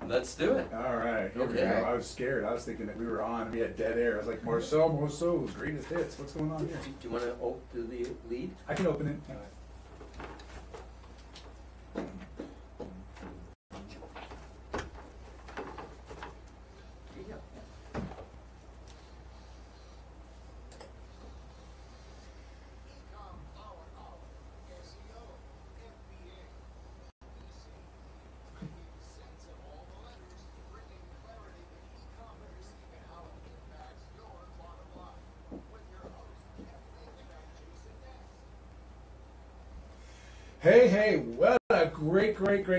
Let's do it. All right, here we go. I was scared. I was thinking that we were on. We had dead air. I was like, Marceau's greatest hits. What's going on here? Do you want to do the lead? I can open it. All right. Hey, what a great,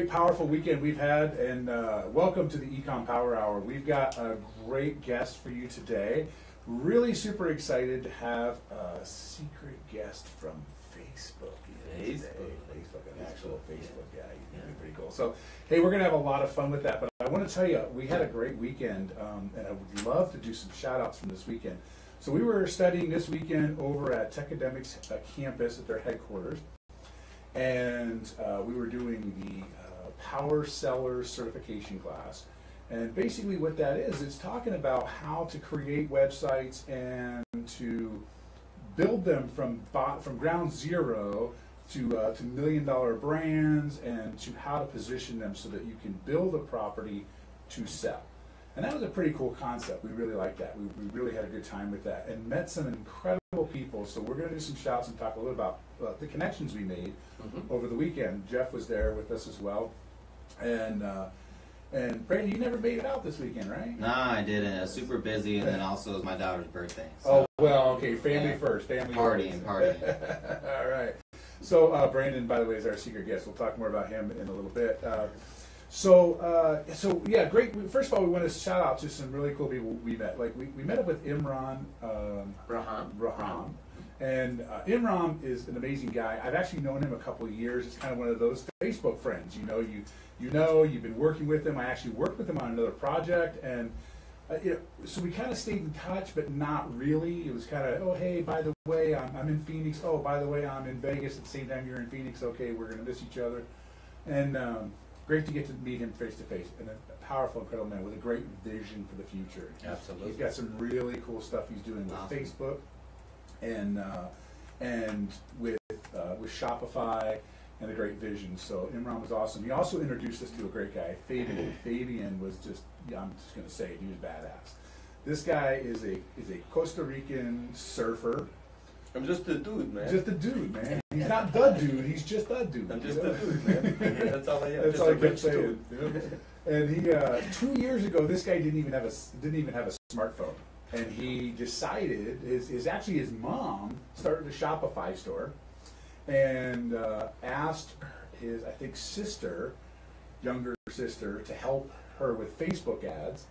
powerful weekend we've had, and welcome to the Ecom Powerhour. We've got a great guest for you today. Really super excited to have a secret guest from Facebook. Facebook, an actual Facebook guy. He's pretty cool. So, hey, we're going to have a lot of fun with that, but I want to tell you, we had a great weekend, and I would love to do some shout-outs from this weekend. So we were studying this weekend over at Tech Academics campus at their headquarters. And we were doing the Power Seller certification class. And basically what that is, it's talking about how to create websites and to build them from ground zero to $1 million brands, and to how to position them so that you can build a property to sell. And that was a pretty cool concept. We really liked that. We really had a good time with that and met some incredible people. So we're going to do some shouts and talk a little about the connections we made over the weekend. Jeff was there with us as well. And Brandon, you never made it out this weekend, right? No, I didn't. I was super busy, and then also it was my daughter's birthday. So. Oh, well, okay, family first. Family partying. All right. So Brandon, by the way, is our secret guest. We'll talk more about him in a little bit. So yeah, great. First of all, we want to shout out to some really cool people we met. Like we met up with Imran Raham. And Imran is an amazing guy. I've actually known him a couple of years. It's kind of one of those Facebook friends. You've been working with him. I actually worked with him on another project, and so we kind of stayed in touch, but not really. It was kind of, oh hey, by the way, I'm in Phoenix. Oh, by the way, I'm in Vegas at the same time you're in Phoenix. Okay, we're gonna miss each other, and great to get to meet him face to face. And a powerful, incredible man with a great vision for the future. Absolutely, he's got some really cool stuff he's doing with Facebook. And with Shopify, and a great vision. So Imran was awesome. He also introduced us to a great guy, Fabian. Fabian was just, I'm just going to say it, he was badass. This guy is a Costa Rican surfer. I'm just a dude, man. Just a dude, man. He's not the dude. He's just a dude. I'm just a dude, man. That's all I am. That's all I kept saying. And he 2 years ago, this guy didn't even have a smartphone. And he decided, his mom started a Shopify store, and asked his, I think, younger sister, to help her with Facebook ads.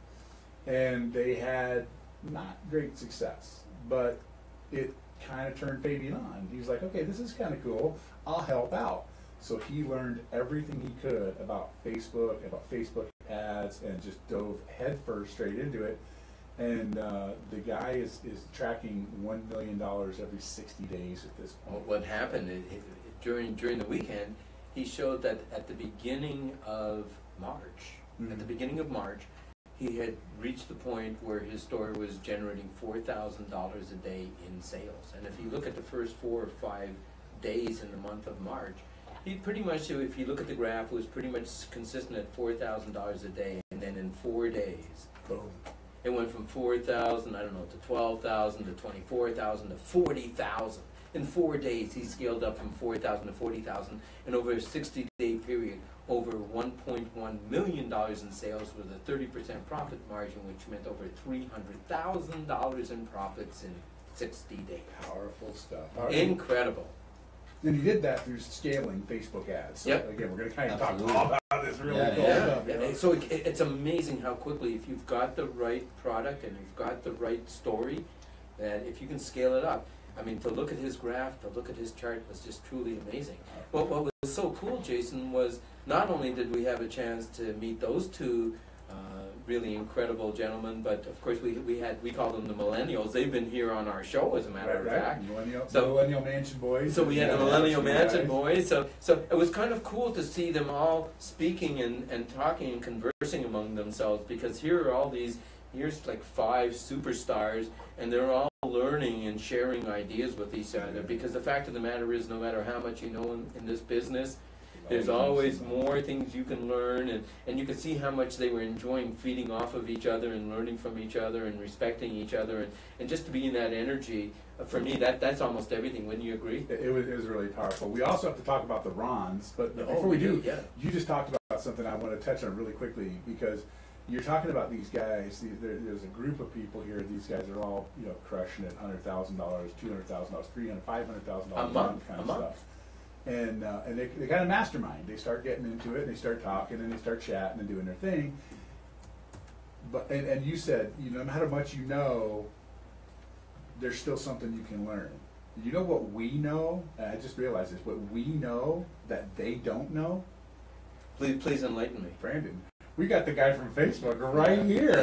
And they had not great success, but it kind of turned Fabian on. He was like, okay, this is kind of cool. I'll help out. So he learned everything he could about Facebook ads, and just dove headfirst straight into it. And the guy is tracking $1 million every 60 days at this point. What happened during the weekend, he showed that at the beginning of March, he had reached the point where his store was generating $4,000 a day in sales. And if you look at the first 4 or 5 days in the month of March, he pretty much, if you look at the graph, was pretty much consistent at $4,000 a day. And then in 4 days, boom. It went from 4,000, to 12,000 to 24,000 to 40,000. In 4 days, he scaled up from 4,000 to 40,000, and over a 60-day period, over $1.1 million in sales with a 30% profit margin, which meant over $300,000 in profits in 60 days. Powerful stuff. Incredible. And he did that through scaling Facebook ads. So again, we're going to kind of talk all about this really cool stuff. Yeah. So it's amazing how quickly, if you've got the right product and you've got the right story, that if you can scale it up. I mean, to look at his graph, to look at his chart was just truly amazing. What was so cool, Jason, was not only did we have a chance to meet those two really incredible gentlemen. But of course, we call them the Millennials. They've been here on our show, as a matter of fact. Millennial Mansion Boys. So we had the Millennial Mansion Boys. So it was kind of cool to see them all speaking and talking and conversing among themselves, because here are all these. Here's like 5 superstars, and they're all learning and sharing ideas with each other. Because the fact of the matter is, no matter how much you know in this business, there's always more things you can learn, and you can see how much they were enjoying feeding off of each other and learning from each other and respecting each other, and just to be in that energy. For me, that's almost everything. Wouldn't you agree? It was really powerful. We also have to talk about the Rons, but before we do, you just talked about something I want to touch on really quickly, because you're talking about these guys. There's a group of people here. These guys are all, crushing it, $100,000, $200,000, $300,000, $500,000 a month, kind of stuff. And they kind of mastermind. They start getting into it, and they start talking, and they start chatting and doing their thing. But and you said, no matter much you know, there's still something you can learn. You know what we know? And I just realized this. What we know that they don't know. Please enlighten me, Brandon. We got the guy from Facebook right here.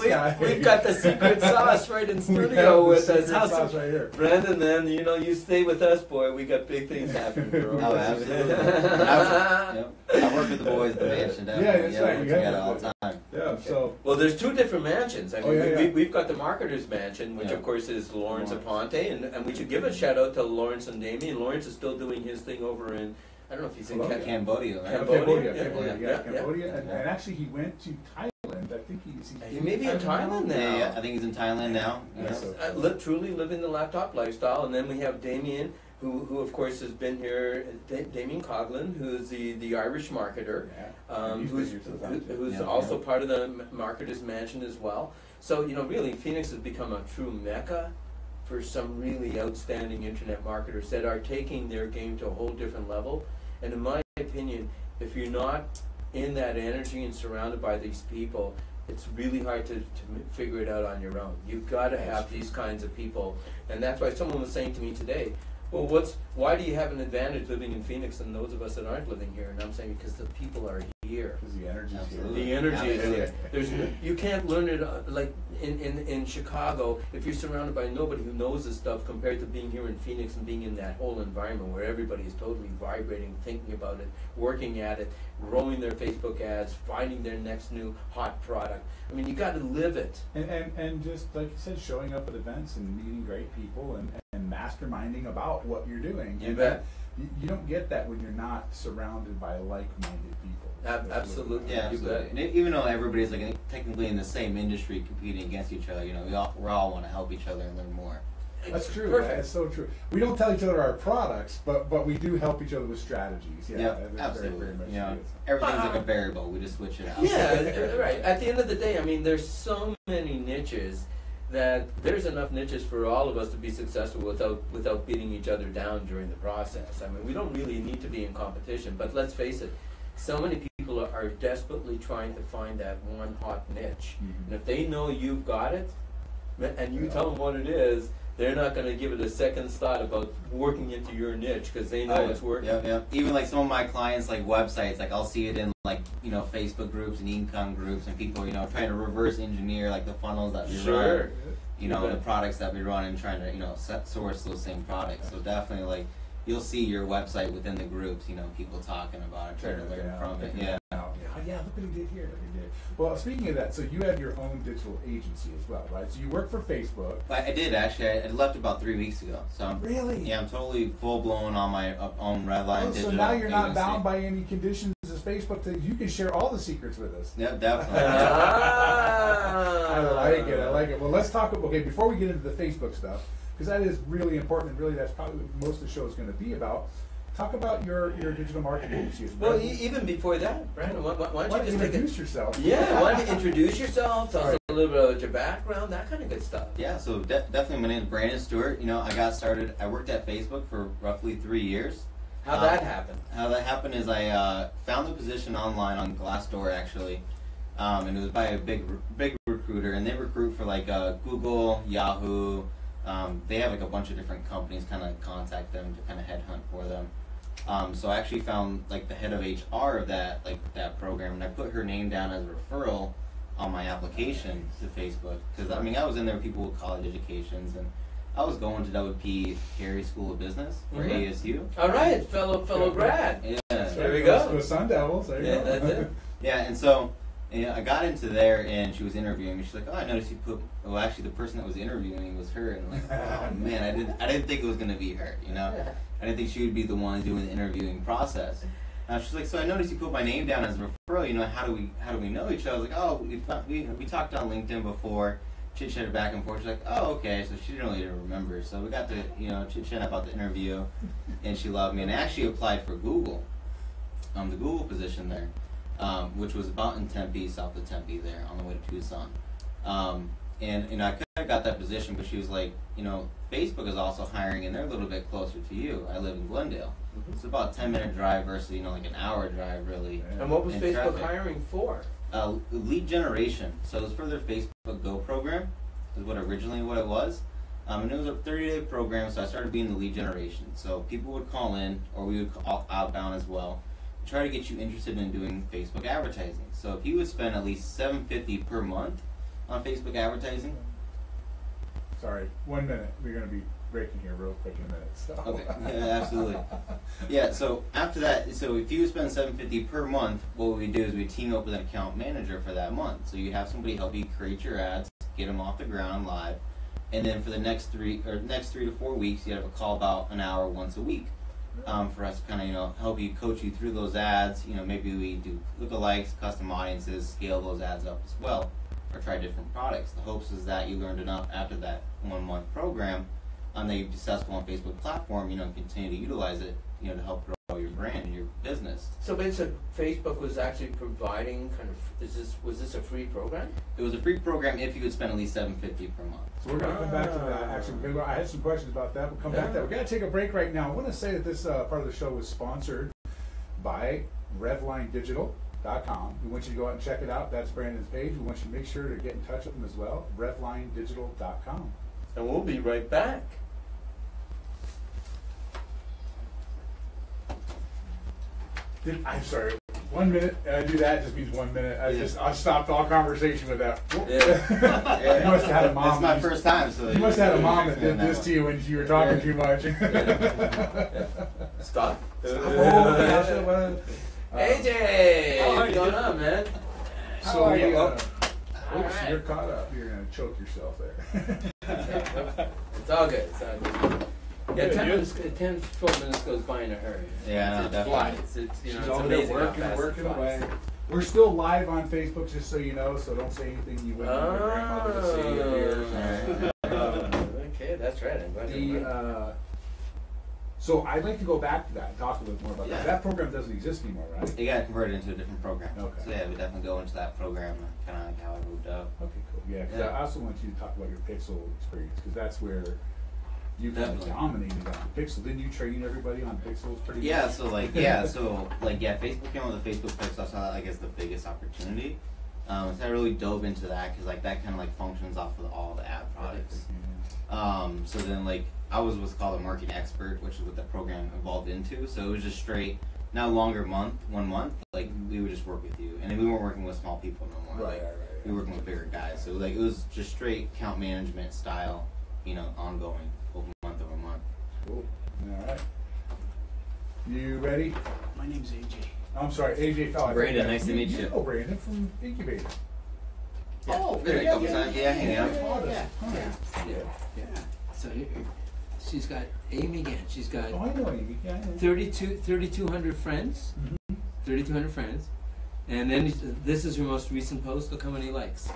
Yeah, we've got the secret sauce right in studio with us. Sauce right here. Brandon, then you stay with us, boy. We got big things happening. Bro. Oh, absolutely. I work with the boys at the mansion. Yeah, that's right. We're together all the time. Yeah. So well, there's 2 different mansions. I mean, we've got the marketers mansion, which of course is Lawrence Aponte, and we should give a shout out to Lawrence and Damien. Lawrence is still doing his thing over in. I don't know if he's in Cambodia. Right? Cambodia. And actually, he went to Thailand. I think he may be in Thailand now. Yeah, I think he's in Thailand now. Truly living the laptop lifestyle. And then we have Damien, who of course has been here. Damien Coughlin, who's the Irish marketer, who's also part of the Marketers Mansion as well. So really, Phoenix has become a true mecca for some really outstanding internet marketers that are taking their game to a whole different level. And in my opinion, if you're not in that energy and surrounded by these people, it's really hard to figure it out on your own. You've got to have these kinds of people. And that's why someone was saying to me today, well, why do you have an advantage living in Phoenix than those of us that aren't living here? And I'm saying because the people are here. Because the energy is here. The energy is here. You can't learn it like in Chicago if you're surrounded by nobody who knows this stuff, compared to being here in Phoenix and being in that whole environment where everybody is totally vibrating, thinking about it, working at it, growing their Facebook ads, finding their next new hot product. I mean, you got to live it. And just like you said, showing up at events and meeting great people and masterminding about what you're doing. You bet. You don't get that when you're not surrounded by like-minded people. Absolutely. Yeah, absolutely. And even though everybody's like technically in the same industry competing against each other, we all want to help each other and learn more. That's true. Perfect. That's so true. We don't tell each other our products, but we do help each other with strategies. Yeah, absolutely. Very much everything's like a variable. We just switch it out. Yeah, right. At the end of the day, I mean, there's so many niches that there's enough niches for all of us to be successful without beating each other down during the process. I mean, we don't really need to be in competition, but let's face it, so many people are desperately trying to find that one hot niche. Mm-hmm. And if they know you've got it, and you tell them what it is, they're not going to give it a second thought about working into your niche because they know it's working. Yeah. Even like some of my clients, like websites, like I'll see it in like Facebook groups and Ecom groups, and people trying to reverse engineer like the funnels that we run, the products that we run, and trying to source those same products. So definitely like you'll see your website within the groups, people talking about it, trying to learn from it. Yeah. Yeah, look what he did here. Well, speaking of that, so you have your own digital agency as well, right? So you work for Facebook. I did actually. I left about 3 weeks ago. So really? Yeah, I'm totally full blown on my own Redline digital. So now you're not agency. bound by any conditions as Facebook. You can share all the secrets with us. Yeah, definitely. I like it. Well, let's talk. Okay, before we get into the Facebook stuff, because that is really important, and really that's probably what most of the show is going to be about. Talk about your digital marketing agency. Well, even before that, Brandon, why don't you just introduce yourself? Yeah, why don't you introduce yourself? Tell us a little bit about your background, that kind of good stuff. Yeah, so definitely my name is Brandon Stewart. I got started. I worked at Facebook for roughly 3 years. How'd that happen? How that happened is I found the position online on Glassdoor actually, and it was by a big recruiter, and they recruit for like Google, Yahoo. They have like a bunch of different companies kind of contact them to kind of headhunt for them. So I actually found like the head of HR of that program, and I put her name down as a referral on my application to Facebook, because I mean I was in there with people with college educations, and I was going to WP Carey School of Business for ASU. All right, fellow grad. Yeah, there we go. Sun Devils. There you go. That's it. Yeah, and so I got into there, and she was interviewing me. She's like, "Oh, I noticed you put." Well, actually, the person that was interviewing me was her, and I'm like, "Oh man, I didn't think it was gonna be her. You know, I didn't think she would be the one doing the interviewing process." She's like, "So I noticed you put my name down as a referral. You know, how do we know each other?" I was like, "Oh, we talked on LinkedIn before, chit-chatted back and forth." She's like, "Oh, okay." So she didn't really remember. So we got to chit-chat about the interview, and she loved me. And I actually applied for Google, the Google position there. Which was about in Tempe, south of Tempe there, on the way to Tucson. And I kind of got that position, but she was like, Facebook is also hiring, and they're a little bit closer to you. I live in Glendale. It's about a 10-minute drive versus, like an hour drive, really. And what was Facebook traffic. hiring for? Lead generation. So it was for their Facebook Go program, is what it was. And it was a 30-day program, so I started being the lead generation. So people would call in, or we would call outbound as well, try to get you interested in doing Facebook advertising. So if you would spend at least $750 per month on Facebook advertising. Sorry, 1 minute. We're going to be breaking here real quick in a minute. So. Okay, yeah, absolutely. Yeah, so after that, so if you would spend $750 per month, what we do is we team up with an account manager for that month. So you have somebody help you create your ads, get them off the ground live, and then for the next 3 to 4 weeks, you have a call about an hour once a week. For us to kind of help you, coach you through those ads. Maybe we do lookalikes, custom audiences, scale those ads up as well, or try different products. The hopes is that you learned enough after that 1 month program, that you're successful on Facebook platform, and continue to utilize it, to help grow your brand and your business. So basically, Facebook was actually providing was this a free program? It was a free program if you would spend at least $750 per month. So we're going to come back to that. Actually, I had some questions about that. We'll come back to that. We're going to take a break right now. I want to say that this part of the show was sponsored by RevlineDigital.com. We want you to go out and check it out. That's Brandon's page. We want you to make sure to get in touch with him as well. RevlineDigital.com. And we'll be right back. I'm sorry. 1 minute. I do that. It just means 1 minute. I stopped all conversation with that. Yeah. You must have had a mom. That's my first time. So you must have had a mom that did this to you when you were talking too much. Stop. AJ, what's going on, man? So are you? oops, Right. you're caught up. You're gonna choke yourself there. It's all good. It's all good. Yeah, 10, 12 minutes goes by in a hurry. Yeah, it definitely. flies. It's She's it's over there amazing how working, fast it working flies. away. We're still live on Facebook, just so you know. So don't say anything you wouldn't want your grandmother to see or hear. Okay, that's right. I'm glad you're So I'd like to go back to that and talk a little more about that. That program doesn't exist anymore, right? It got converted into a different program. Okay. So yeah, we definitely go into that program, kind of like how it moved up. Okay, cool. Yeah, because I also want you to talk about your Pixel experience, because that's where you kind of Definitely. dominated on Pixel. Didn't you train everybody on Pixels pretty Yeah, much? so Facebook came with the Facebook Pixel. I saw that as the biggest opportunity. So I really dove into that because that kind of functions off of all the ad products. So then I was what's called a marketing expert, which is what the program evolved into. So it was just straight, not longer 1 month. We would just work with you, and we weren't working with small people no more. Right. We were working with bigger guys. So it was just straight account management style, ongoing over month. Cool. All right. You ready? My name's AJ. I'm sorry, AJ Fowler. Brandon, nice to meet you. You know Brandon from Incubator. Yeah. Oh, Been a couple times. Yeah, hanging out. Yeah. So she's got Amy again. She's got Oh, I know Amy. Yeah, I know. 3,200 friends. 3,200 friends. And then this is her most recent post. Look how many likes.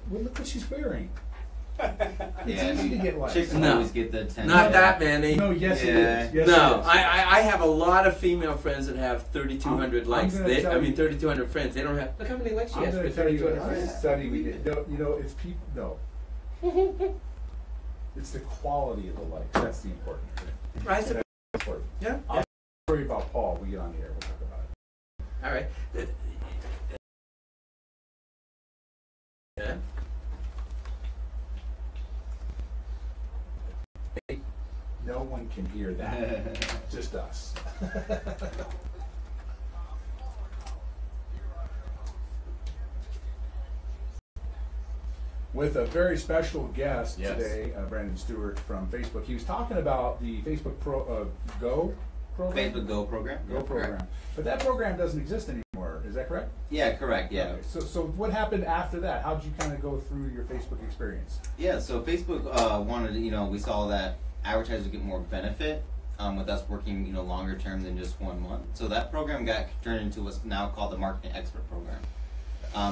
Well, look what she's wearing. It's Yeah, easy to get likes. Chicks No. always get the attention. Not that many. No, yes Yeah. it is. Yes, No, it is. I have a lot of female friends that have 3,200 I'm likes. gonna tell you- 3,200 friends. They don't have. Look how many likes she I'm has going for to tell you 3,200 a friends. study we did. No, it's people. No. It's the quality of the likes. That's the important thing. Right. That's important. Yeah. I'll worry about Paul. We get on here. We'll talk about it. All right. Yeah. No one can hear that. Just us. with a very special guest Yes. today, Brandon Stewart from Facebook. He was talking about the Facebook Go program? Facebook Go program. Go Yeah, program. correct. But that program doesn't exist anymore, is that correct? Yeah, correct. Yeah. Okay. So what happened after that? How did you kind of go through your Facebook experience? Yeah, so Facebook wanted, we saw that advertisers get more benefit with us working, longer term than just 1 month. So that program got turned into what's now called the Marketing Expert Program.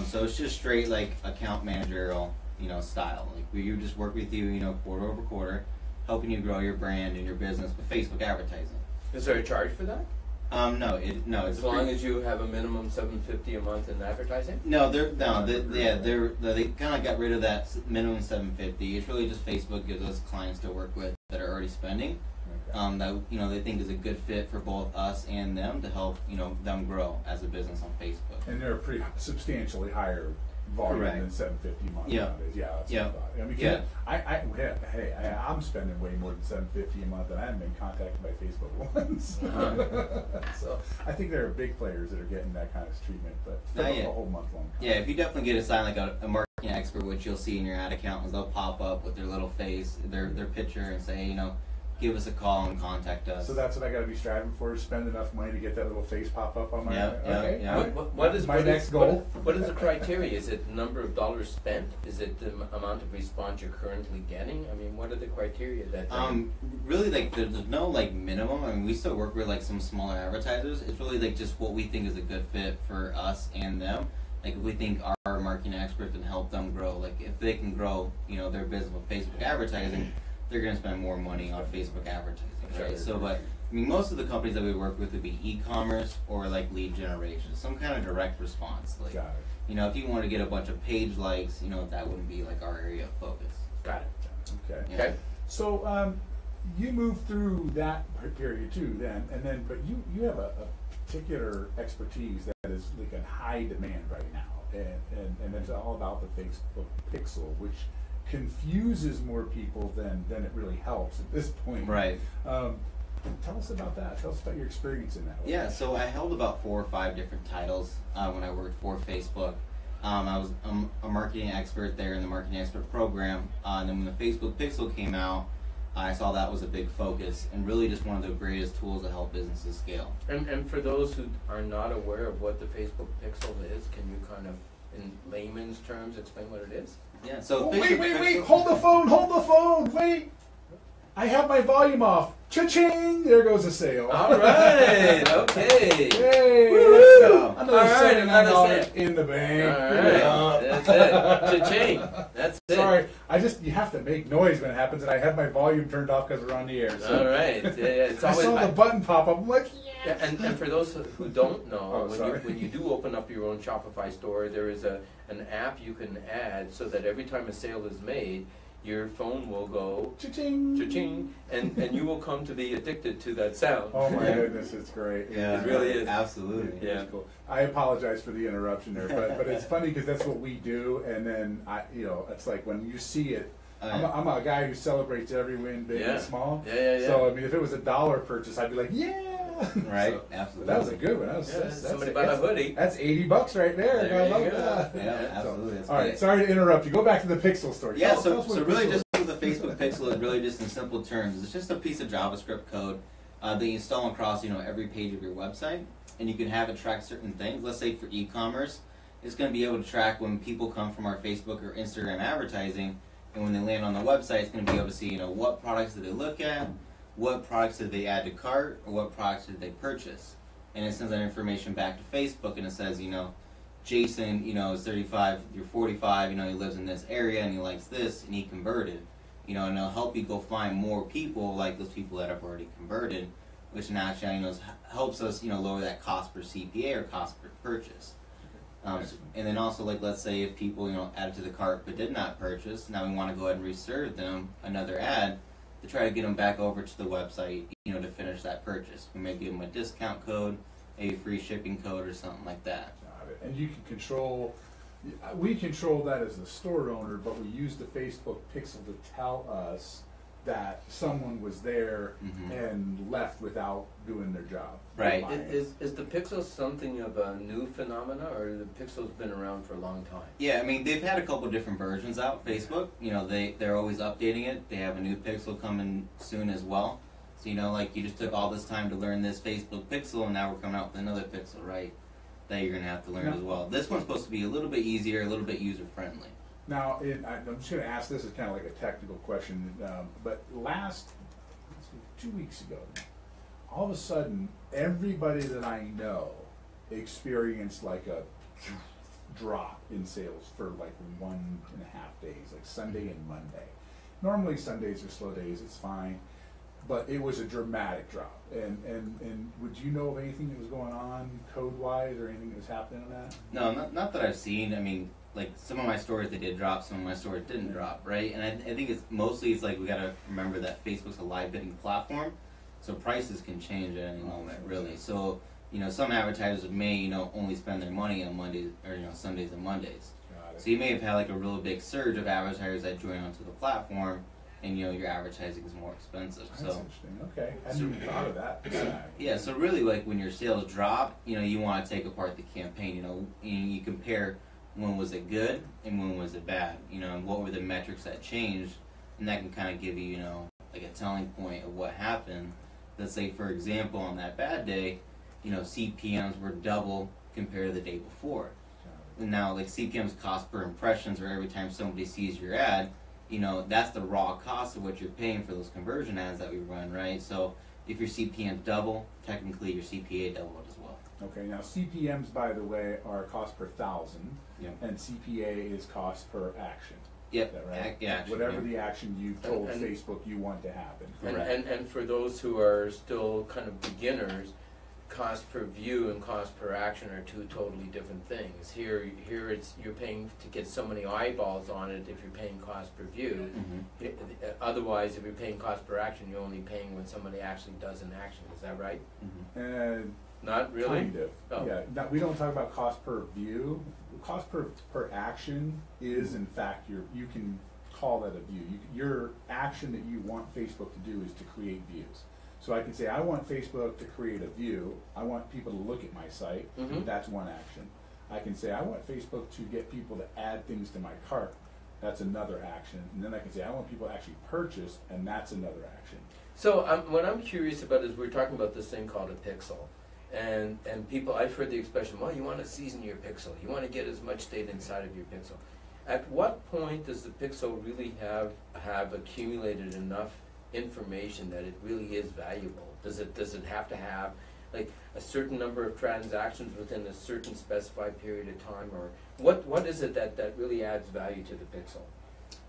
So it's just straight like account managerial, style. Like we just work with you, quarter over quarter, helping you grow your brand and your business with Facebook advertising. Is there a charge for that? No, it's As long as you have a minimum $750 a month in advertising? They kind of got rid of that minimum $750. It's really just Facebook gives us clients to work with that are already spending. Okay. That they think is a good fit for both us and them to help them grow as a business on Facebook. And they're a pretty substantially higher volume Correct. than $750 a month Yeah. nowadays. Yeah, that's Yeah. what I thought. I mean, Yeah. I'm spending way more than $750 a month, and I haven't been contacted by Facebook once. So I think there are big players that are getting that kind of treatment, but for a whole month long. Yeah, if you definitely get assigned like a marketing expert, which you'll see in your ad account is they'll pop up with their little face, their picture, and say, give us a call and contact us. So that's what I got to be striving for: spend enough money to get that little face pop up on my. Okay. Yeah. What is my next goal? What is the criteria? Is it number of dollars spent? Is it the amount of response you're currently getting? I mean, what are the criteria that? Really, like there's no like minimum. I mean, we still work with like some smaller advertisers. It's really like just what we think is a good fit for us and them. Like if we think our marketing expert can help them grow, like if they can grow, their business with Facebook advertising, they're going to spend more money on Facebook advertising, right? So, but I mean, most of the companies that we work with would be e-commerce or like lead generation, some kind of direct response. Like, Got it. if you want to get a bunch of page likes, that wouldn't be like our area of focus. Got it. Okay. Yeah. Okay. So you moved through that period too, but you have a particular expertise that is like in high demand right now, and it's all about the Facebook Pixel, which confuses more people than it really helps at this point. Right. Tell us about that. Tell us about your experience in that. Yeah, so I held about 4 or 5 different titles when I worked for Facebook. I was a marketing expert there in the marketing expert program. And then when the Facebook Pixel came out, I saw that was a big focus and really just one of the greatest tools to help businesses scale. And for those who are not aware of what the Facebook Pixel is, can you kind of, in layman's terms, explain what it is? Yeah. So Wait! Hold the phone! Wait! I have my volume off. Cha-ching! There goes a sale. All right. Okay. Yay! Woo! Another All right, another $79 sale. in the bank. All right. That's it. Cha-ching. That's it. Sorry, you have to make noise when it happens, and I have my volume turned off because we're on the air. So. All right. Yeah, it's I always, saw the button pop up. I'm like, yeah, and for those who don't know, sorry. when you do open up your own Shopify store, there is an app you can add so that every time a sale is made, your phone will go cha-ching, cha-ching, and you will come to be addicted to that sound. Oh my goodness, it's great. Yeah, It really is. Absolutely. Yeah. It's cool. I apologize for the interruption there, but it's funny because that's what we do, and then it's like when you see it. I'm a guy who celebrates every win, big and small. Yeah. So I mean, if it was a $1 purchase, I'd be like, yeah. Right. So, Absolutely. that was a good one. Somebody bought a hoodie. That's $80 right there. There I you love go. that. Yeah, absolutely. All right, sorry to interrupt you. Go back to the Pixel story. Yeah, Tell us what so a really Pixel just with the Facebook Pixel is really just in simple terms. It's just a piece of JavaScript code that you install across every page of your website, and you can have it track certain things. Let's say for e-commerce, it's going to be able to track when people come from our Facebook or Instagram advertising, and when they land on the website, it's going to be able to see what products did they look at, what products did they add to cart, or what products did they purchase. And it sends that information back to Facebook, and it says, Jason, is 35, you're 45, he lives in this area, and he likes this, and he converted. And it'll help you go find more people like those people that have already converted, which naturally, helps us, lower that cost per CPA or cost per purchase. And then also, like, let's say if people, added to the cart but did not purchase, now we want to go ahead and reserve them another ad to try to get them back over to the website, to finish that purchase. We may give them a discount code, a free shipping code, or something like that. Got it. And you can control. We control that as the store owner, but we use the Facebook Pixel to tell us that someone was there Mhm. and left without doing their job. Right. Is the pixel something of a new phenomena, or the pixel's been around for a long time? Yeah, I mean, they've had a couple different versions out. Facebook, you know, they're always updating it. They have a new Pixel coming soon as well. So, you know, like, you just took all this time to learn this Facebook Pixel, and now we're coming out with another Pixel, right? That you're going to have to learn Yeah. as well. This one's supposed to be a little bit easier, a little bit user-friendly. Now, I'm just going to ask this as kind of like a technical question, but let's see, 2 weeks ago, all of a sudden, everybody that I know experienced like a drop in sales for like 1.5 days, like Sunday and Monday. Normally Sundays are slow days, it's fine, but it was a dramatic drop. And would you know of anything that was going on code-wise or anything that was happening on that? No, not that I've seen. I mean, like, some of my stores, they did drop, some of my stores didn't drop, right? And I think it's like we got to remember that Facebook's a live bidding platform, so prices can change at any moment, really. So, you know, some advertisers may, you know, only spend their money on Mondays, or, you know, Sundays and Mondays. So you may have had like a real big surge of advertisers that join onto the platform, and, you know, your advertising is more expensive. That's So interesting. Okay, I hadn't even thought of that. yeah, so really, like, when your sales drop, you know, you want to take apart the campaign. You know, and you compare when was it good and when was it bad. You know, and what were the metrics that changed, and that can kind of give you, you know, like a telling point of what happened. Let's say, for example, on that bad day, you know, CPMs were double compared to the day before. And now, like, CPMs, cost per impressions, or every time somebody sees your ad, you know, that's the raw cost of what you're paying for those conversion ads that we run, right? So if your CPM double, technically your CPA doubled as well. Okay, now CPMs, by the way, are cost per thousand, Yep. and CPA is cost per action. Yep. Is that right? Action, Whatever yeah. the action you told And- Facebook you want to happen. Correct. And for those who are still kind of beginners, cost per view and cost per action are two totally different things. Here it's you're paying to get so many eyeballs on it if you're paying cost per view. Mhm. Otherwise, if you're paying cost per action, you're only paying when somebody actually does an action. Is that right? Mhm. And Not really? kind of. Oh. Yeah. Now, we don't talk about cost per view. Cost per action is, in fact, you can call that a view. Your action that you want Facebook to do is to create views. So I can say, I want Facebook to create a view. I want people to look at my site. Mhm. That's one action. I can say, I want Facebook to get people to add things to my cart. That's another action. And then I can say, I want people to actually purchase, and that's another action. So what I'm curious about is we're talking about this thing called a pixel. And people, I've heard the expression, well, you want to season your pixel. You want to get as much data inside of your pixel. At what point does the pixel really have accumulated enough information that it really is valuable? Does it have to have like a certain number of transactions within a certain specified period of time, or what is it that really adds value to the pixel?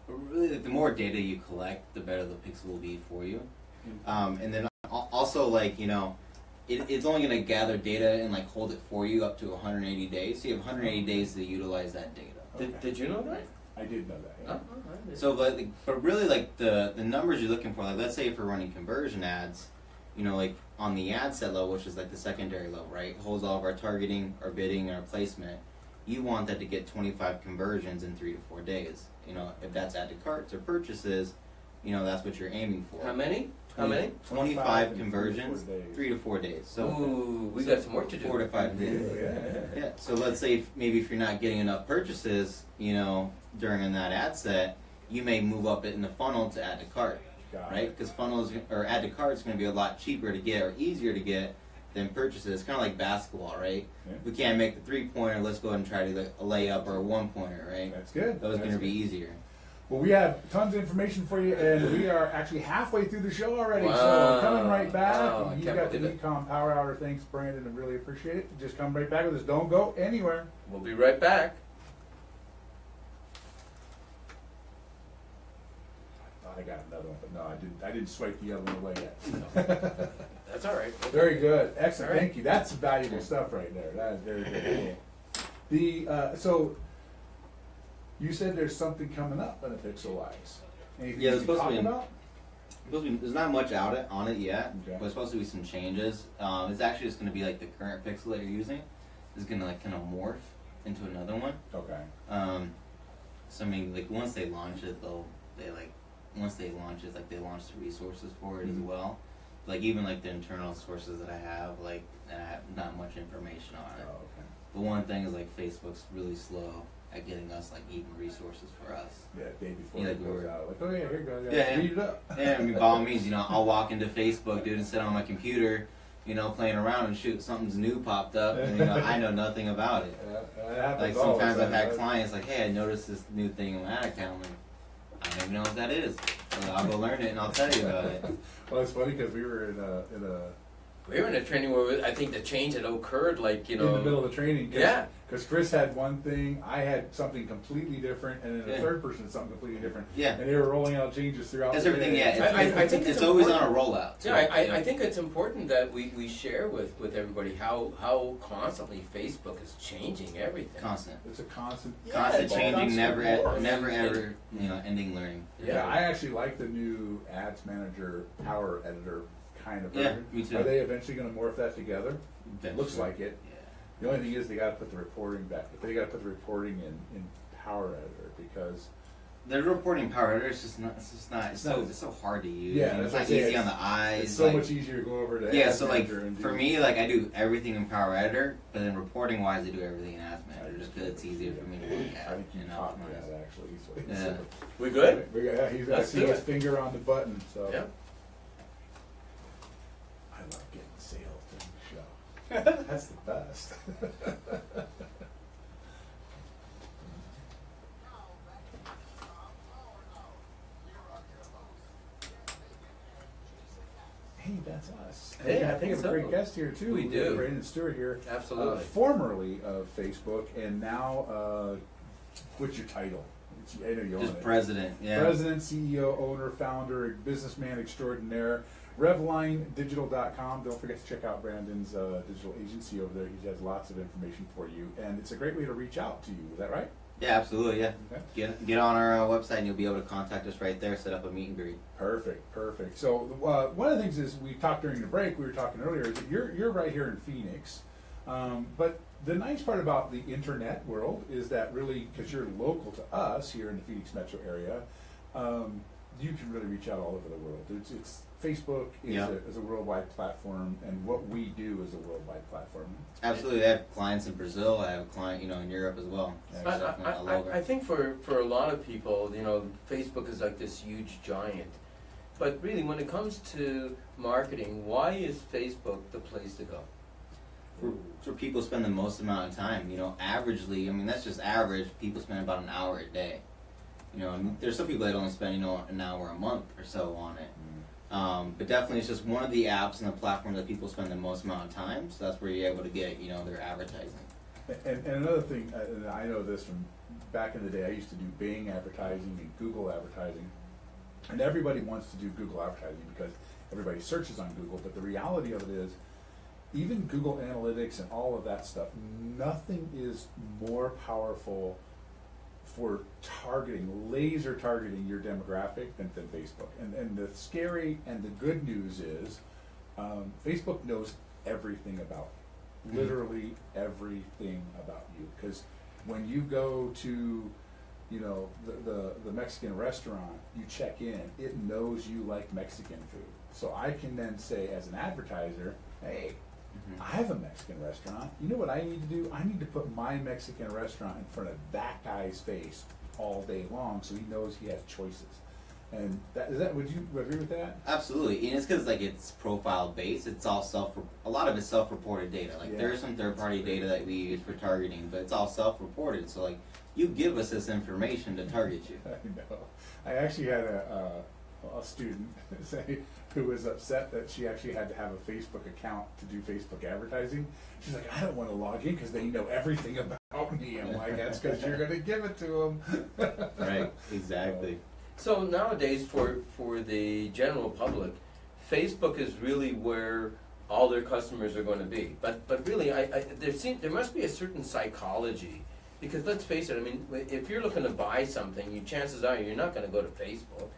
Really, the more data you collect, the better the pixel will be for you. And then also, like, you know, it's only going to gather data and, like, hold it for you up to 180 days. So you have 180 days to utilize that data. Okay. Did you know that? I did know that. Yeah. Oh, I didn't. So, but really, like, the numbers you're looking for, like, let's say if we're running conversion ads, you know, like, on the ad set level, which is, like, the secondary level, right, holds all of our targeting, our bidding, and our placement, you want that to get 25 conversions in 3 to 4 days. You know, if that's add to carts or purchases, you know, that's what you're aiming for. How many? How many? 25 in conversions, 3 to 4 days. So Ooh, we got some work to do. 4 to 5 days. Yeah. Yeah, so let's say maybe if you're not getting enough purchases, you know, during that ad set, you may move up it in the funnel to add to cart, Got right? it. Because funnels or add to cart is going to be a lot cheaper to get or easier to get than purchases. It's kind of like basketball, right? Yeah. We can't make the 3-pointer. Let's go ahead and try to like a layup or a 1-pointer, right? That's good. Those are going That's to be good. easier. Well, we have tons of information for you, and we are actually halfway through the show already. Wow. So coming right back, Wow, I you can't got the believe it. Ecom Power Hour. Thanks, Brandon. I really appreciate it. Just come right back with us. Don't go anywhere. We'll be right back. I thought I got another one, but no, I didn't. I didn't swipe the other one away yet. That's all right. Very good. Excellent. All right. Thank you. That's valuable stuff right there. That is very, very cool. So you said there's something coming up on the Pixel-wise. Anything Yeah, you there's can supposed to talk be- about? There's not much on it yet, Okay. but it's supposed to be some changes. It's actually just going to be like the current pixel that you're using is going to like kind of morph into another one. Okay. So I mean, like once they launch it, they like once they launch it, like they launch the resources for it Mhm. as well. Like even like the internal sources that I have, like I have not much information on it. Oh, okay. But one thing is like Facebook's really slow at getting us like even resources for us. Yeah, day before Yeah, it goes out. Like, oh yeah, here you go. Yeah, Read it up. Yeah, I mean, by all means, you know, I'll walk into Facebook, dude, and sit on my computer, you know, playing around and shoot, something's new popped up, and, you know, I know nothing about it. That happens Like, all the sometimes I've time, had right? clients like, hey, I noticed this new thing in my ad account. I'm like, I don't even know what that is. So I'll go learn it, and I'll tell you about it. Well, it's funny because we were in a training where I think the change had occurred, like, you know. in the middle of the training. Yeah. Because Chris had one thing, I had something completely different, and then the Yeah. third person had something completely different. Yeah. And they were rolling out changes throughout It's the everything, day. yeah. I think it's it's always on a important. rollout. too. Yeah, I think it's important that we share with everybody how constantly Facebook is changing everything. Constant. It's a constant, Constant it's changing, constant never war. ever, you know, ending learning. Yeah, I actually like the new Ads Manager Power Editor kind of Yeah, version. me too. Are they eventually going to morph that together? Eventually. Looks like it. Yeah. The only thing is they got to put the reporting back. They got to put the reporting in Power Editor because The reporting power editor is just not. It's so hard to use. Yeah, and it's that's not what I'm easy on saying. the eyes. it's so like, much easier to go over to Yeah, Ads so like Manager and for do- me, like I do everything in Power Editor, but then reporting wise, I do everything in Ads Manager just because it's easier for me to look I at think you and taught me optimize. that actually. So Yeah. We good? Yeah, he's got Let's see do his it. finger on the button. So Yeah. I love getting sales during the show. That's the best. Hey, that's us. Hey, I we think have so. a great guest here too. We got do. Brandon Stewart here, Absolutely. formerly of Facebook, and now what's your title? I know you own Just it. president, yeah. President, CEO, owner, founder, businessman extraordinaire. RevLineDigital.com. Don't forget to check out Brandon's digital agency over there. He has lots of information for you, and it's a great way to reach out to you. Is that right? Yeah, absolutely, yeah. Okay. Get on our website and you'll be able to contact us right there. Set up a meet and greet. Perfect, perfect. So one of the things is we talked during the break. We were talking earlier is that you're right here in Phoenix, but the nice part about the internet world is that really because you're local to us here in the Phoenix metro area, you can really reach out all over the world. It's Facebook is, Yeah. is a worldwide platform, and what we do is a worldwide platform. Absolutely, I have clients in Brazil. I have a client, you know, in Europe as well. Yeah. So definitely all over. I think for a lot of people, you know, Facebook is like this huge giant. But really, when it comes to marketing, why is Facebook the place to go? For people spend the most amount of time, you know, averagely, I mean, that's just average, people spend about an hour a day. You know, and there's some people that only spend, you know, an hour a month or so on it. But definitely it's just one of the apps and the platforms that people spend the most amount of time, so that's where you're able to get, you know, their advertising. And another thing, and I know this from back in the day, I used to do Bing advertising and Google advertising. And everybody wants to do Google advertising because everybody searches on Google, but the reality of it is, even Google Analytics and all of that stuff, nothing is more powerful for targeting, laser targeting your demographic than Facebook. And the scary and the good news is, Facebook knows everything about you, literally everything about you. Because when you go to, you know, the Mexican restaurant, you check in, it knows you like Mexican food. So I can then say as an advertiser, hey, I have a Mexican restaurant. You know what I need to do? I need to put my Mexican restaurant in front of that guy's face all day long so he knows he has choices. And would you agree with that? Absolutely, and it's because like it's profile based. It's all a lot of it's self-reported data. Like Yeah. there's some third-party data that we use for targeting, but it's all self-reported. So like you give us this information to target you. I know. I actually had a student say who was upset that she actually had to have a Facebook account to do Facebook advertising. She's like, I don't want to log in because they know everything about me. I'm like, that's because you're going to give it to them. Right, exactly. So nowadays, for the general public, Facebook is really where all their customers are going to be. But really, there must be a certain psychology, because let's face it. I mean, if you're looking to buy something, chances are you're not going to go to Facebook.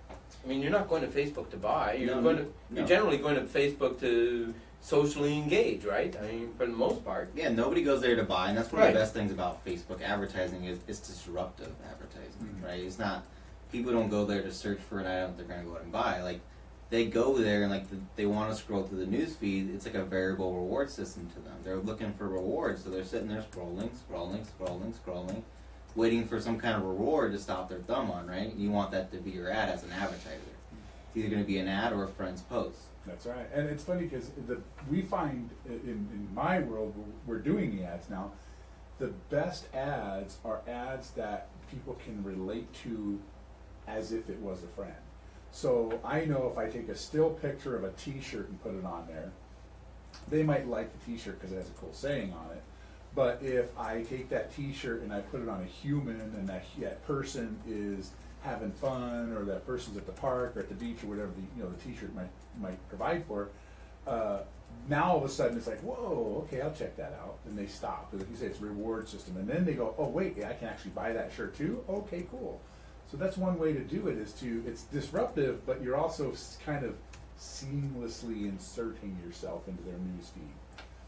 I mean, you're not going to Facebook to buy. You're generally going to Facebook to socially engage, right? I mean, for the most part. Yeah, nobody goes there to buy, and that's one of the best things about Facebook advertising is it's disruptive advertising, right? It's not people don't go there to search for an item they're going to go out and buy. Like, they go there and like they want to scroll through the news feed. It's like a variable reward system to them. They're looking for rewards, so they're sitting there scrolling, waiting for some kind of reward to stop their thumb on, right? You want that to be your ad as an advertiser. It's either going to be an ad or a friend's post. That's right. And it's funny because we find in my world, we're doing the ads now, the best ads are ads that people can relate to as if it was a friend. So I know if I take a still picture of a t-shirt and put it on there, they might like the t-shirt because it has a cool saying on it. But if I take that t-shirt and I put it on a human and that person is having fun, or that person's at the park or at the beach or whatever the t-shirt might provide for, now all of a sudden it's like, whoa, okay, I'll check that out. And they stop. Like you say, it's a reward system. And then they go, oh wait, I can actually buy that shirt too? Okay, cool. So that's one way to do it, it's disruptive, but you're also kind of seamlessly inserting yourself into their news feed.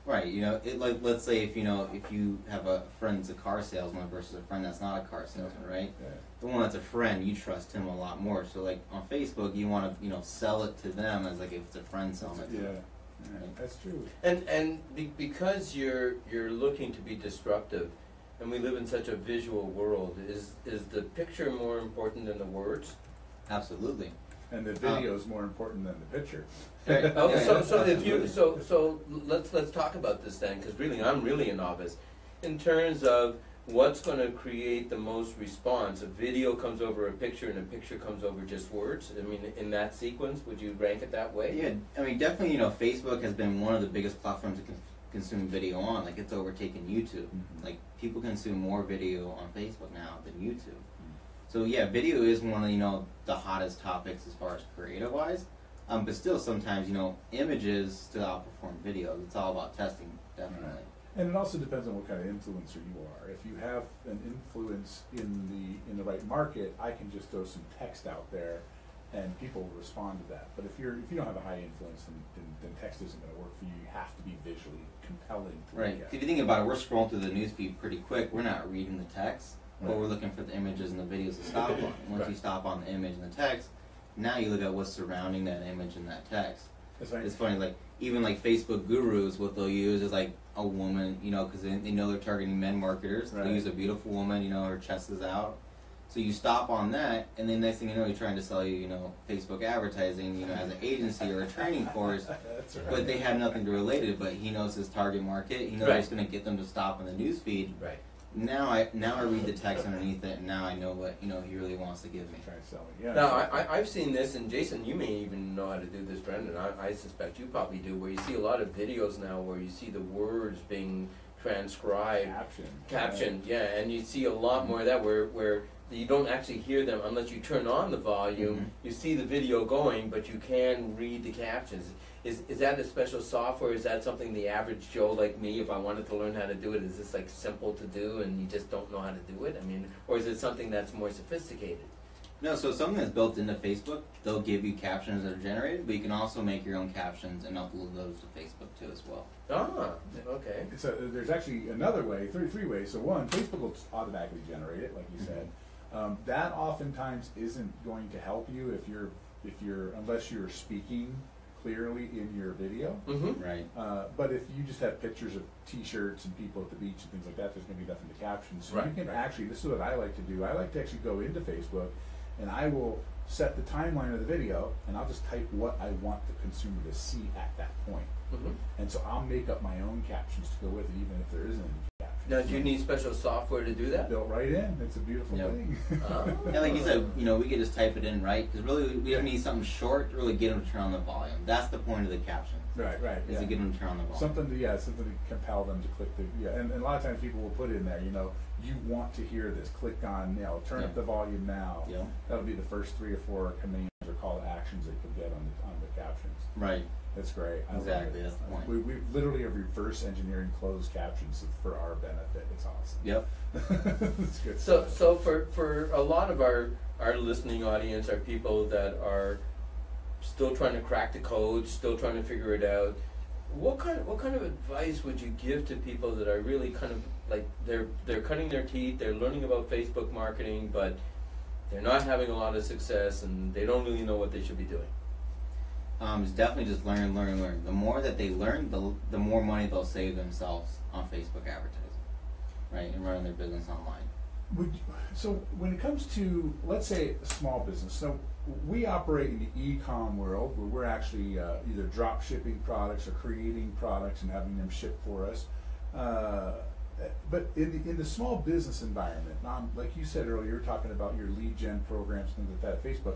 Right, like, let's say if you have a friend that's a car salesman versus a friend that's not a car salesman, right? Yeah. The one that's a friend, you trust him a lot more. So like on Facebook, you want to sell it to them as like if it's a friend selling it to them. Yeah, that's true. And because you're looking to be disruptive, and we live in such a visual world, is the picture more important than the words? Absolutely. And the video is more important than the picture. So let's talk about this then, because really I'm really a novice in terms of what's going to create the most response. A video comes over a picture, and a picture comes over just words. I mean, in that sequence, would you rank it that way? Yeah, I mean, definitely. Facebook has been one of the biggest platforms to consume video on. Like, it's overtaken YouTube. Mm-hmm. Like, people consume more video on Facebook now than YouTube. So yeah, video is one of the hottest topics as far as creative wise. But still, sometimes images still outperform videos. It's all about testing, definitely. Right. And it also depends on what kind of influencer you are. If you have an influence in the right market, I can just throw some text out there, and people will respond to that. But if you don't have a high influence, then text isn't going to work for you. You have to be visually compelling to right. look at. If you think about it, we're scrolling through the newsfeed pretty quick. We're not reading the text. But Right. we're looking for the images and the videos to stop on. Once Right. you stop on the image and the text, now you look at what's surrounding that image and that text. That's right. It's funny, like, even like Facebook gurus, what they'll use is like a woman, because they know they're targeting men marketers. Right. They'll use a beautiful woman, her chest is out. So you stop on that, and then next thing you know, you're trying to sell you, Facebook advertising, as an agency or a training course. That's right. But they have nothing to relate it, but he knows his target market. He knows Right. it's going to get them to stop in the news feed. Right. Now I read the text underneath it, and now I know what he really wants to give me. Try to sell it. Yeah. Now, I've seen this, and Jason, you may even know how to do this, Brendan. I suspect you probably do, where you see a lot of videos now where you see the words being transcribed, captioned, yeah, and you see a lot more of that where you don't actually hear them unless you turn on the volume. Mm-hmm. You see the video going, but you can read the captions. Is that a special software? Is that something the average Joe like me, if I wanted to learn how to do it, is this like simple to do and you just don't know how to do it? I mean, or is it something that's more sophisticated? No, so something that's built into Facebook, they'll give you captions that are generated, but you can also make your own captions and upload those to Facebook too as well. Ah, okay. So there's actually another way, three ways. So one, Facebook will automatically generate it, like you said. That oftentimes isn't going to help you unless you're speaking clearly in your video. Mm-hmm. Right. But if you just have pictures of t-shirts and people at the beach and things like that, there's going to be nothing to caption. So Right, you can right. actually, this is what I like to do. I like to actually go into Facebook, and I will set the timeline of the video, and I'll just type what I want the consumer to see at that point. Mm-hmm. And so I'll make up my own captions to go with it, even if there isn't any captions. Now, do you need special software to do that? Built right in. It's a beautiful Yep. thing. Yeah, like you said, we could just type it in, right? Because really, we just need something short to really get them to turn on the volume. That's the point of the caption. Right. Is to get them to turn on the volume. Something to compel them to click and a lot of times people will put in there, you want to hear this, click on, turn up the volume now. Yeah. That'll be the first 3 or 4 commands or call to actions that you'll get on the captions. Right. That's great. I love Exactly, it. that's the point. We literally are reverse engineering closed captions for our benefit. It's awesome. Yep. It's good. So for a lot of our listening audience are people that are still trying to crack the code, still trying to figure it out. What kind of advice would you give to people that are really kind of like they're cutting their teeth, they're learning about Facebook marketing, but they're not having a lot of success and they don't really know what they should be doing? It's definitely just learn. The more that they learn, the more money they'll save themselves on Facebook advertising, right, and running their business online. So when it comes to, let's say, a small business, so we operate in the e-com world where we're actually either drop shipping products or creating products and having them shipped for us. But in the small business environment, like you said earlier, you were talking about your lead gen programs, things like that, Facebook.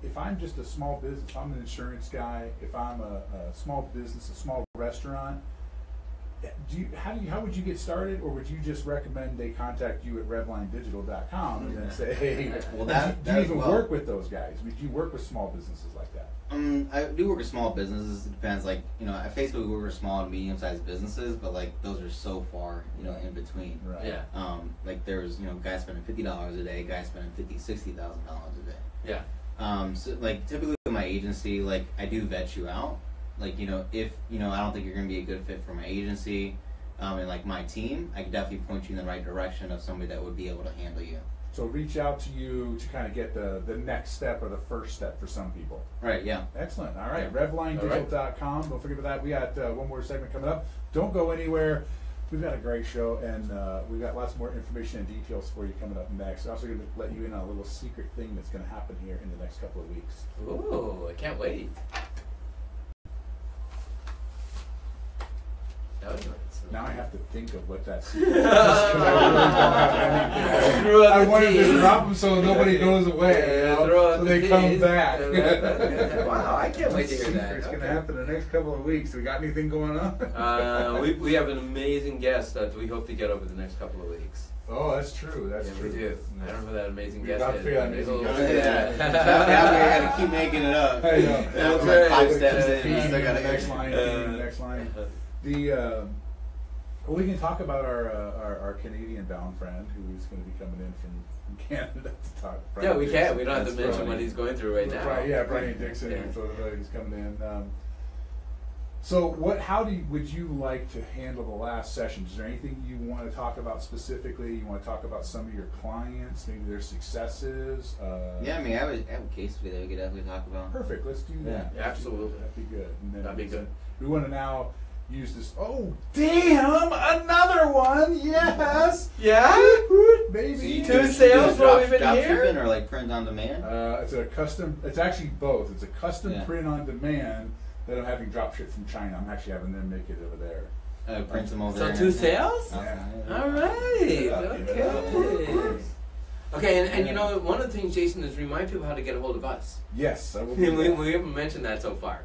If I'm just a small business, if I'm an insurance guy, if I'm a small business, a small restaurant, how would you get started, or would you just recommend they contact you at revlinedigital.com and then say, hey, do you even work with those guys? Would you work with small businesses like that? I do work with small businesses. It depends. Like, at Facebook, we work with small and medium-sized businesses, but like those are so far, in between. Right. Yeah. Like there's, guys spending $50 a day, guys spending $60,000 a day. Yeah. So like typically with my agency, like I do vet you out. Like, if, I don't think you're going to be a good fit for my agency and like my team, I can definitely point you in the right direction of somebody that would be able to handle you. So reach out to you to kind of get the next step or the first step for some people. Right, yeah. Excellent. All right, revlinedigital.com. Don't forget about that. We got one more segment coming up. Don't go anywhere. We've got a great show, and we've got lots more information and details for you coming up next. I'm also going to let you in on a little secret thing that's going to happen here in the next couple of weeks. Ooh, I can't wait. Now I have to think of what that secret is. I wanted to drop them so nobody goes away, so they come back. Wow, I can't wait to hear that. It's going to happen in the next couple of weeks. We got anything going on? We have an amazing guest that we hope to get over the next couple of weeks. Oh, that's true. That's true. We do. I don't know who that amazing We've guest got is. to figure out amazing guest. Yeah. Now we got to keep making it up. I know. That was Right. like 5 steps in. Feeding Still got the to next line. Feeding the next line. We can talk about our Canadian bound friend who is going to be coming in from Canada to talk. Yeah, we Dixon. can. We don't have to That's mention funny. what he's going through right now. Right, yeah, Brian Dixon. Yeah. So he's coming in. So would you like to handle the last session? Is there anything you want to talk about specifically? You want to talk about some of your clients, maybe their successes? Yeah, I mean, I have a case study that we could definitely talk about. Perfect. Let's do that. Yeah, absolutely. That'd be good. And then That'd be good. We want to now use this. Oh, damn! Another one. Yes. Yeah? Baby. Two sales while we've been drop here? shipping or like print on demand? It's a custom. It's actually both. It's a custom Yeah. print on demand that I'm having drop shipped from China. I'm actually having them make it over there. Print them over So there. 2 sales? Yeah. All right. Okay. Okay, and one of the things, Jason, is remind people how to get a hold of us. Yes, I will. We do that. haven't mentioned that so far.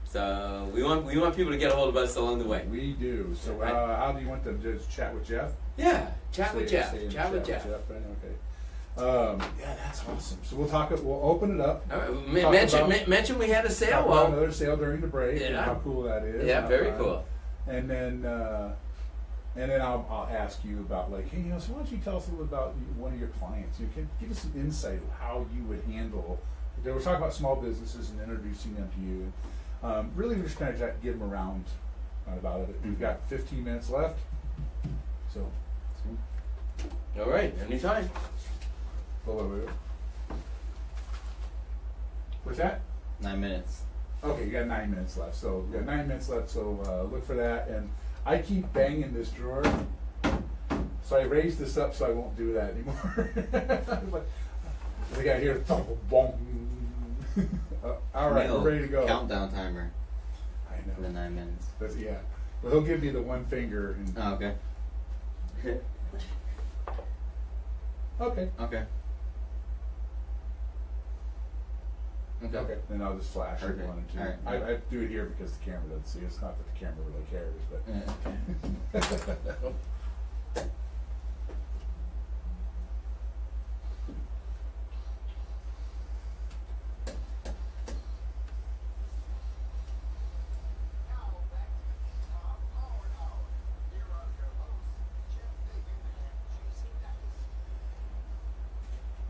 So we want people to get a hold of us along the way. We do. So how do you want them to just chat with Jeff? Yeah, chat with Jeff. Say Chat with Jeff. Right? Okay. Yeah, that's awesome. So we'll talk. We'll open it up. All right, Talk mention we had a Talk sale. about Well, another sale during the break. And Yeah. how cool that is. yeah, How very fun. cool. And then I'll ask you about like, hey, so why don't you tell us a little about one of your clients? You can give us some insight of how you would handle. We're talking about small businesses and introducing them to you. Really, we're just kind of get them around about it. We've got 15 minutes left. So. All right, anytime. Wait. What's that? 9 minutes. Okay, you got 9 minutes left. So we got 9 minutes left. So look for that. And I keep banging this drawer, so I raised this up so I won't do that anymore. We got here. All right, we're ready to go. Countdown timer I for the know. 9 minutes. Yeah. Well, he'll give me the one finger. And, Oh, okay. okay. Okay. Okay. Then I'll just flash it Perfect. 1 and 2. All right. I do it here because the camera doesn't see. It's not that the camera really cares, but. Yeah.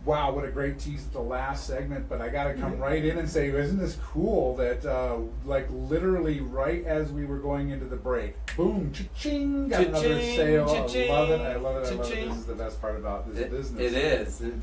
wow, what a great tease at the last segment, but I gotta come right in and say, isn't this cool that, like, literally right as we were going into the break, boom, cha-ching, got another sale. Cha-ching, I love it, I love it, I love it. cha-ching. This is the best part about this business. It is. And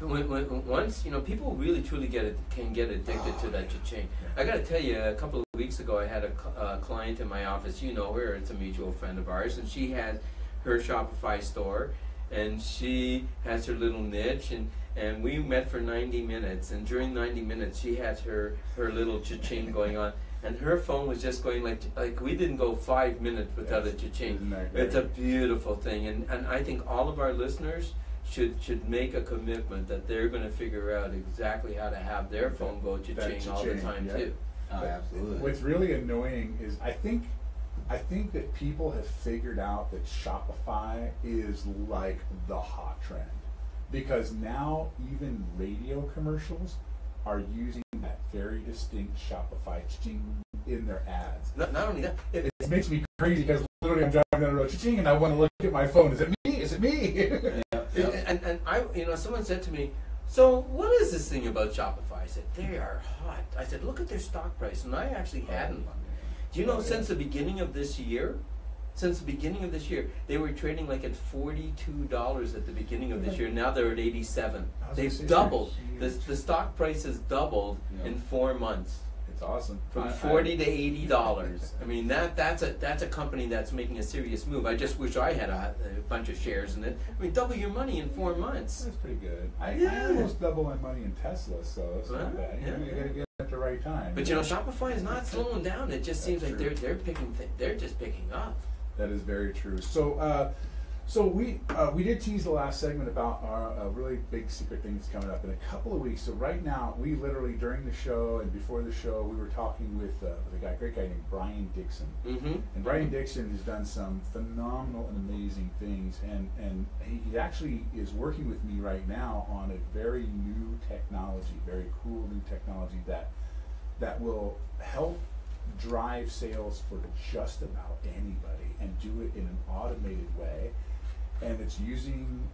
once, people really truly can get addicted to that cha-ching. I gotta tell you, a couple of weeks ago, I had a client in my office, you know her, it's a mutual friend of ours, and she had her Shopify store, and she has her little niche, and we met for 90 minutes, and during 90 minutes she had her little cha-ching going on, and her phone was just going like we didn't go 5 minutes without a cha-ching. It's a beautiful thing, and I think all of our listeners should make a commitment that they're going to figure out exactly how to have their phone go cha-ching all the time too. Oh, absolutely. What's really annoying is I think that people have figured out that Shopify is like the hot trend, because now even radio commercials are using that very distinct Shopify ching in their ads. Not only that, it makes me crazy because literally I'm driving down the road ching and I want to look at my phone. Is it me? Is it me? And I, someone said to me, so what is this thing about Shopify? I said, they are hot. I said, look at their stock price, and I actually hadn't. Do you know, since the beginning of this year, they were trading like at $42 at the beginning of this year. Now they're at 87. They've doubled. The stock price has doubled in 4 months. It's awesome. From $40 to $80. I mean, that's a company that's making a serious move. I just wish I had a bunch of shares in it. I mean, double your money in 4 months. That's pretty good. I almost double my money in Tesla, so it's not bad. You got to get it at the right time. But Shopify is not slowing down. It just seems like they're just picking up. That is very true. So we did tease the last segment about our really big secret thing that's coming up in a couple of weeks. So right now, we literally during the show and before the show, we were talking with a great guy named Brian Dixon. Mm-hmm. And Brian Dixon has done some phenomenal and amazing things, and he actually is working with me right now on a very new technology, very cool new technology that will help drive sales for just about anybody and do it in an automated way. And it's using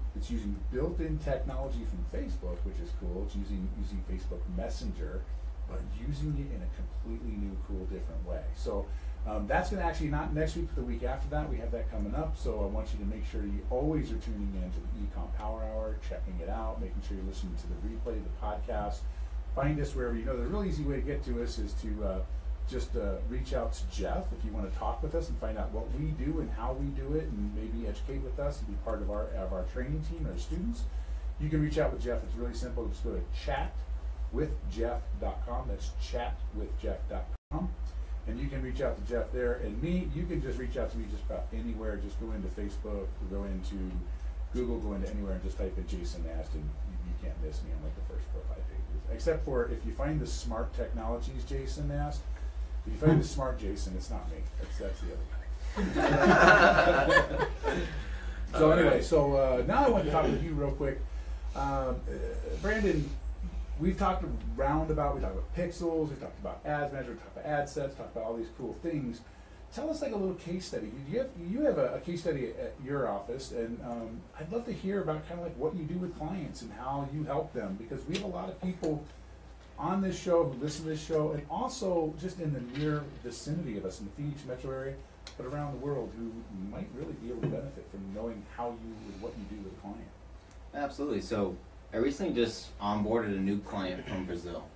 built-in technology from Facebook, which is cool. It's using Facebook Messenger, but using it in a completely new, cool, different way. So that's going to actually not next week, but the week after that. We have that coming up. So I want you to make sure you always are tuning in to the Ecom Power Hour, checking it out, making sure you're listening to the replay, the podcast. Find us wherever you know. The real easy way to get to us is to just reach out to Jeff if you want to talk with us and find out what we do and how we do it, and maybe educate with us and be part of our training team, our students. You can reach out with Jeff. It's really simple. Just go to chatwithjeff.com. That's chatwithjeff.com. And you can reach out to Jeff there. And me, you can just reach out to me just about anywhere. Just go into Facebook, go into Google, go into anywhere, and just type in Jason Nast, and you can't miss me on like the first 4 or 5 pages. Except for if you find the Smart Technologies Jason Nast. If you find the smart Jason, it's not me. That's the other guy. So anyway, now I want to talk with you real quick. Brandon, we've talked roundabout. We talked about pixels. We talked about ads manager. We talked about ad sets. Talked about all these cool things. Tell us like a little case study. You have a case study at your office, and I'd love to hear about kind of like what you do with clients and how you help them, because we have a lot of people on this show, who listen to this show, and also just in the near vicinity of us in the Phoenix metro area, but around the world, who might really be able to benefit from knowing what you do with a client. Absolutely. So I recently just onboarded a new client from Brazil.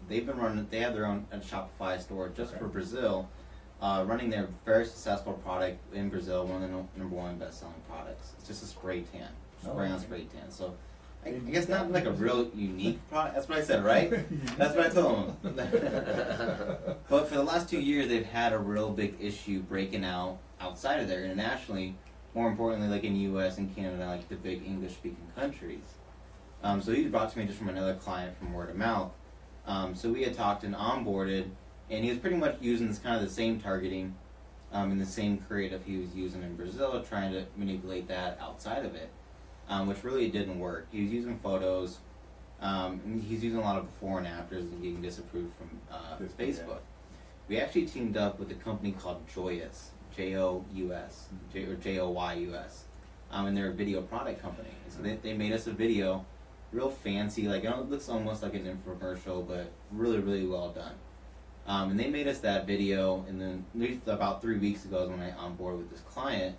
They have their own Shopify store just for Brazil, running their very successful product in Brazil, one of the #1 best-selling products. It's just a spray tan, spray-on spray tan. So I guess not like a real unique product. That's what I said, right? That's what I told them. But for the last 2 years, they've had a real big issue breaking out outside of there internationally. More importantly, like in the U.S. and Canada, like the big English-speaking countries. So he was brought to me just from another client from word of mouth. So we had talked and onboarded, and he was pretty much using this kind of the same targeting and the same creative he was using in Brazil, trying to manipulate that outside of it. Which really didn't work. He was using photos, and he's using a lot of before and afters and getting disapproved from Facebook. We actually teamed up with a company called Joyous, J-O-U-S, or J-O-Y-U-S, and they're a video product company. So they made us a video real fancy, like it looks almost like an infomercial, but really, really well done. And they made us that video, and then about 3 weeks ago is when I onboarded with this client.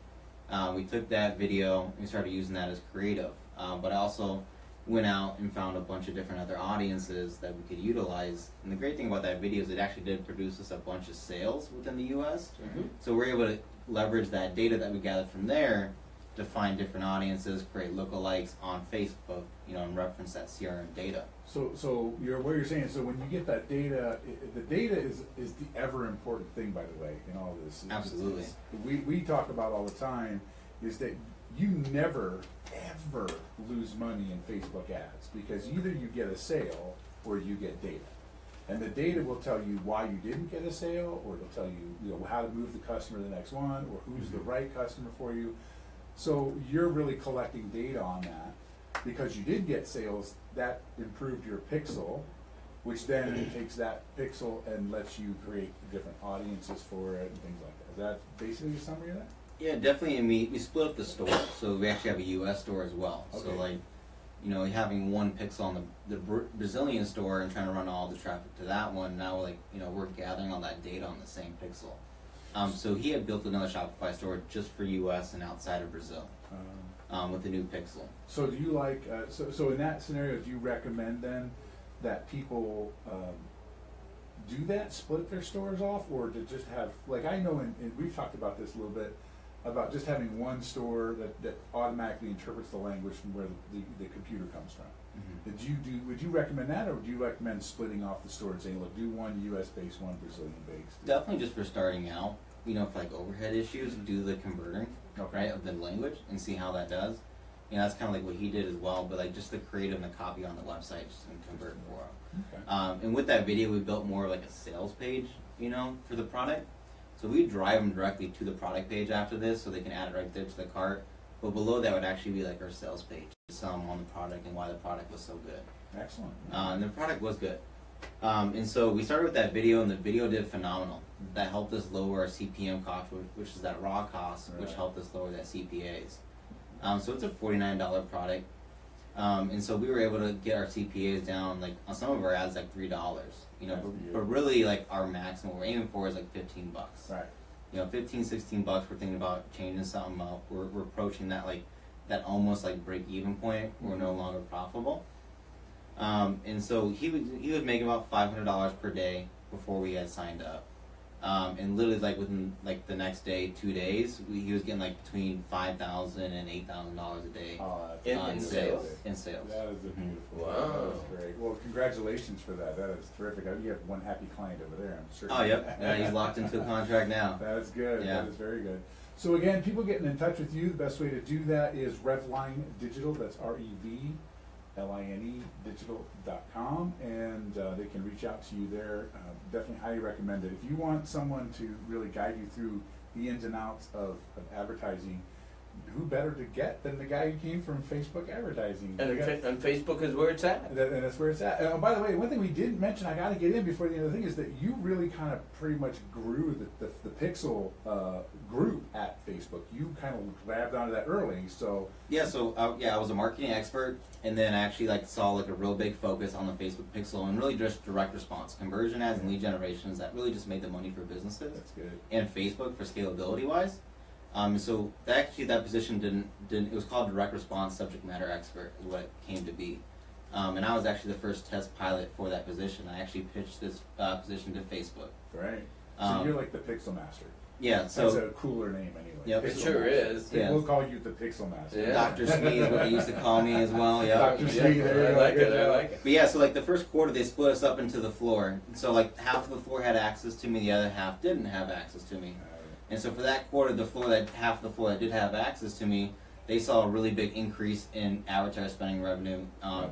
We took that video and we started using that as creative. But I also went out and found a bunch of different other audiences that we could utilize. And the great thing about that video is it actually did produce us a bunch of sales within the U.S. Mm-hmm. So we're able to leverage that data that we gathered from there to find different audiences, create lookalikes on Facebook, and reference that CRM data. So what you're saying, so when you get that data, the data is the ever important thing, by the way, in all this. Absolutely. We talk about all the time is that you never, ever lose money in Facebook ads, because either you get a sale or you get data. And the data will tell you why you didn't get a sale, or it'll tell you, how to move the customer to the next one, or who's the right customer for you. So you're really collecting data on that. Because you did get sales, that improved your pixel, which then takes that pixel and lets you create different audiences for it and things like that. Is that basically a summary of that? Yeah, definitely. And we split up the store, so we actually have a U.S. store as well. Okay. So having one pixel on the Brazilian store and trying to run all the traffic to that one, now we're gathering all that data on the same pixel. So he had built another Shopify store just for U.S. and outside of Brazil. With the new pixel. So do you like, so in that scenario, do you recommend then that people do that, split their stores off, or to just have, like I know, and we've talked about this a little bit, about just having one store that automatically interprets the language from where the computer comes from. Mm-hmm. Would you recommend that, or would you recommend splitting off the store and saying, look, do one US based, one Brazilian based? Definitely just for starting out. For like overhead issues, do the converting, okay, right, of the language and see how that does. That's kind of like what he did as well, but like just the creative and the copy on the website just can convert for him. Okay. And with that video, we built more like a sales page, for the product. So we drive them directly to the product page after this, so they can add it right there to the cart. But below that would actually be like our sales page, to sell them on the product and why the product was so good. Excellent. And the product was good. And so we started with that video, and the video did phenomenal. That helped us lower our CPM cost, which is that raw cost, Right, which helped us lower that CPAs. So it's a $49 product. And so we were able to get our CPAs down, like on some of our ads, like $3. But really, like our maximum we're aiming for is like $15. Right. 15, $16. We're thinking about changing something up. We're approaching that that almost like break even point. We're no longer profitable. And so he would make about $500 per day before we had signed up. And literally like within like the next day, 2 days, he was getting like between $5,000 and $8,000 a day in sales. In sales. That is a beautiful. Wow. That is great. Well, congratulations for that. That is terrific. You have one happy client over there, I'm sure. Oh, yep. Yeah, he's locked into a contract now. That is good. Yeah. That is very good. So again, people getting in touch with you, the best way to do that is Revline Digital. That's REVLINE digital.com, and they can reach out to you there. Definitely highly recommend it. If you want someone to really guide you through the ins and outs of advertising, who better to get than the guy who came from Facebook advertising? And Facebook is where it's at. And that's where it's at. By the way, one thing we didn't mention, I got to get in before the end of the thing, is that you really kind of pretty much grew the Pixel group at Facebook. You kind of grabbed onto that early, so. Yeah, so I was a marketing expert, and then I actually saw a real big focus on the Facebook Pixel and really just direct response, conversion ads and lead generations that really just made the money for businesses. That's good. And Facebook for scalability wise. So that position didn't. It was called direct response subject matter expert is what it came to be. And I was actually the first test pilot for that position. I actually pitched this position to Facebook. Right. So you're like the Pixel Master. Yeah. So that's a cooler name anyway. Yep. It sure is. Yeah. We'll call you the Pixel Master. Yeah. Dr. Smee is what they used to call me as well. Yeah. Dr. Smee, there you go. I like it. I like it. But yeah, so the first quarter they split us up into the floor. So half of the floor had access to me, the other half didn't have access to me. And so for that quarter, half of the floor that did have access to me, they saw a really big increase in advertiser spending revenue,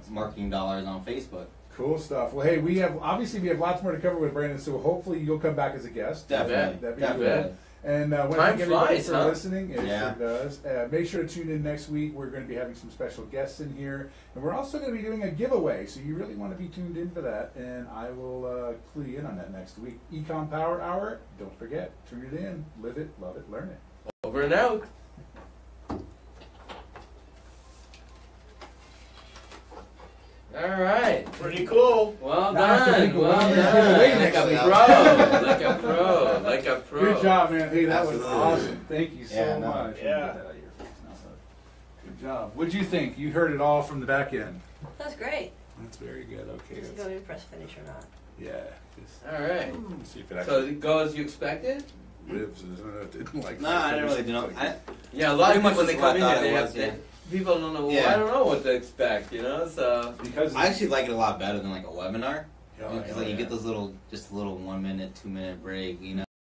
marketing dollars on Facebook. Cool stuff. Well, hey, we have lots more to cover with Brandon, so hopefully you'll come back as a guest. Definitely. That'd be Definitely. cool. And when Time thank everybody flies, for huh? listening. It Yeah. sure does. Make sure to tune in next week. We're going to be having some special guests in here. And we're also going to be doing a giveaway, so you really want to be tuned in for that. And I will clue you in on that next week. Ecom Power Hour. Don't forget, tune it in. Live it, love it, learn it. Over and out. All right. Pretty cool. Well Now I done. can Well go done. away Like next a week. pro. Like a pro. Like a pro. Good job, man. Hey, that was Absolutely. awesome. Thank you so Yeah, no. much. Yeah. Get that out of your face now, bud. Good job. What'd you think? You heard it all from the back end. That's great. That's very good. Okay. Is it going to press finish or not? Yeah. Just All right. see if it So actually did it go as you expected? lives. Didn't like. No, I didn't really know. Yeah, a lot of Pretty much people when they is what come I in thought here, it they was, have yeah. people don't know. Well, Yeah. I don't know what to expect, you know. So because I actually like it a lot better than like a webinar. Yeah, Because like you get those little, just a little 1 minute, 2 minute break, you know.